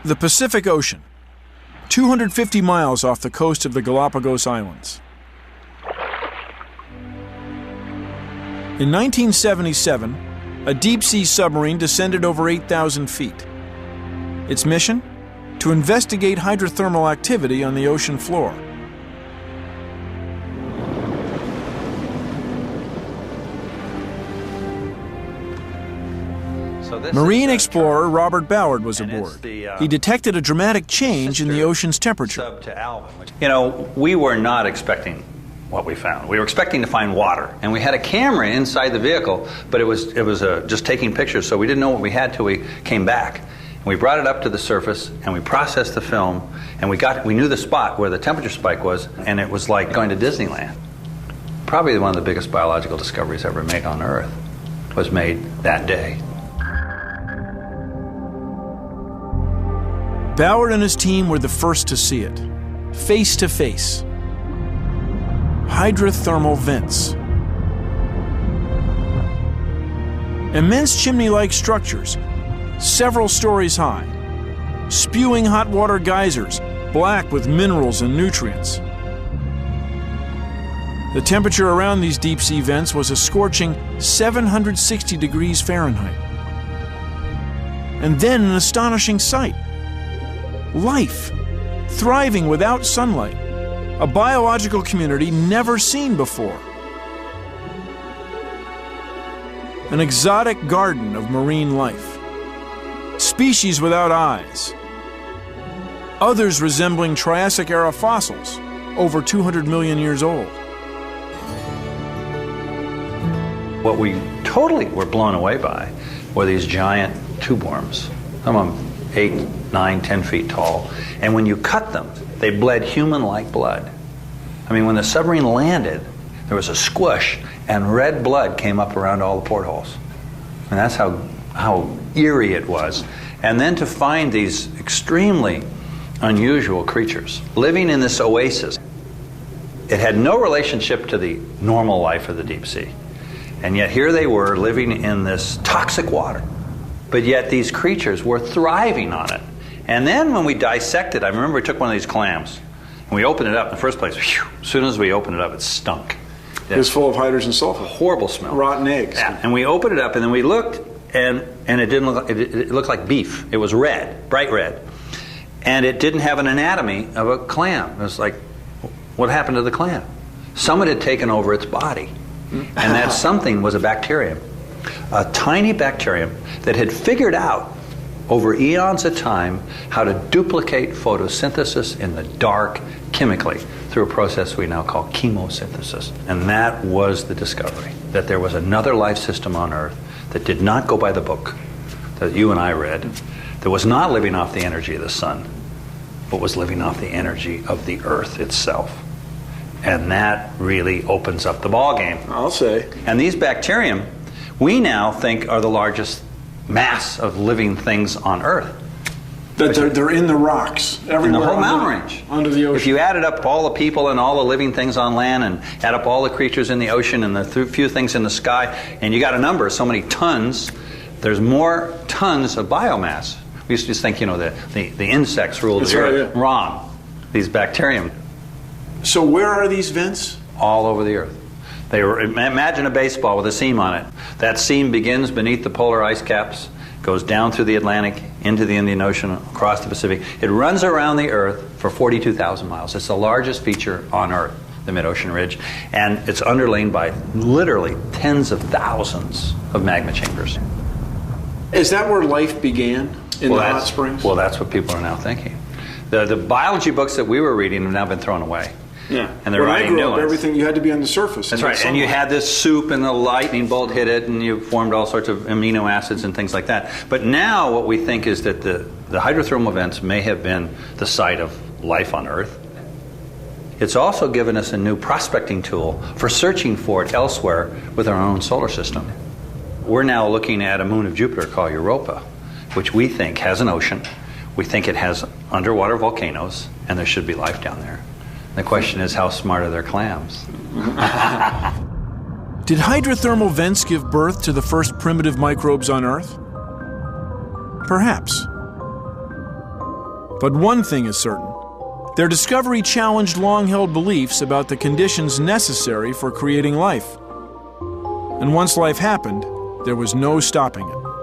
The Pacific Ocean, 250 miles off the coast of the Galapagos Islands. In 1977, a deep-sea submarine descended over 8,000 feet. Its mission? To investigate hydrothermal activity on the ocean floor. Marine explorer Robert Ballard was aboard. He detected a dramatic change in the ocean's temperature. You know, we were not expecting what we found. We were expecting to find water, and we had a camera inside the vehicle, but it was just taking pictures, so we didn't know what we had till we came back. And we brought it up to the surface, and we processed the film, and we knew the spot where the temperature spike was, and it was like going to Disneyland. Probably one of the biggest biological discoveries ever made on Earth was made that day. Ballard and his team were the first to see it, face to face. Hydrothermal vents. Immense chimney-like structures, several stories high, spewing hot water geysers, black with minerals and nutrients. The temperature around these deep-sea vents was a scorching 760 degrees Fahrenheit. And then an astonishing sight. Life, thriving without sunlight, a biological community never seen before. An exotic garden of marine life, species without eyes, others resembling Triassic-era fossils, over 200 million years old. What we totally were blown away by were these giant tube worms, some of them 8, 9, 10 feet tall. And when you cut them, they bled human-like blood. I mean, when the submarine landed, there was a squish, and red blood came up around all the portholes. And that's how eerie it was. And then to find these extremely unusual creatures living in this oasis. It had no relationship to the normal life of the deep sea. And yet here they were living in this toxic water. But yet these creatures were thriving on it. And then when we dissected, I remember we took one of these clams, and we opened it up in the first place. Whew, as soon as we opened it up, it stunk. It was full of hydrogen sulfide. Horrible smell. Rotten eggs. Yeah. And we opened it up, and then we looked, and it didn't look. It looked like beef. It was red, bright red, and it didn't have an anatomy of a clam. It was like, what happened to the clam? Someone had taken over its body, and that something was a bacterium, a tiny bacterium that had figured out over eons of time how to duplicate photosynthesis in the dark chemically through a process we now call chemosynthesis. And that was the discovery, that there was another life system on Earth that did not go by the book that you and I read, that was not living off the energy of the sun, but was living off the energy of the Earth itself. And that really opens up the ballgame. I'll say. And these bacterium, we now think are the largest mass of living things on Earth. That they're in the rocks, everywhere. In the whole mountain range. Under the ocean. If you added up all the people and all the living things on land and add up all the creatures in the ocean and the few things in the sky, and you got a number, so many tons, there's more tons of biomass. We used to just think, you know, the insects ruled the Earth. Yeah. Wrong. These bacterium. So where are these vents? All over the Earth. Imagine a baseball with a seam on it. That seam begins beneath the polar ice caps, goes down through the Atlantic, into the Indian Ocean, across the Pacific. It runs around the Earth for 42,000 miles. It's the largest feature on Earth, the mid-ocean ridge, and it's underlain by literally tens of thousands of magma chambers. Is that where life began, in the hot springs? Well, that's what people are now thinking. The biology books that we were reading have now been thrown away. Yeah. And they're writing new ones. Everything, you had to be on the surface. That's right. And you had this soup and the lightning bolt hit it and you formed all sorts of amino acids and things like that. But now what we think is that the hydrothermal vents may have been the site of life on Earth. It's also given us a new prospecting tool for searching for it elsewhere with our own solar system. We're now looking at a moon of Jupiter called Europa, which we think has an ocean. We think it has underwater volcanoes, and there should be life down there. The question is, how smart are their clams? Did hydrothermal vents give birth to the first primitive microbes on Earth? Perhaps. But one thing is certain. Their discovery challenged long-held beliefs about the conditions necessary for creating life. And once life happened, there was no stopping it.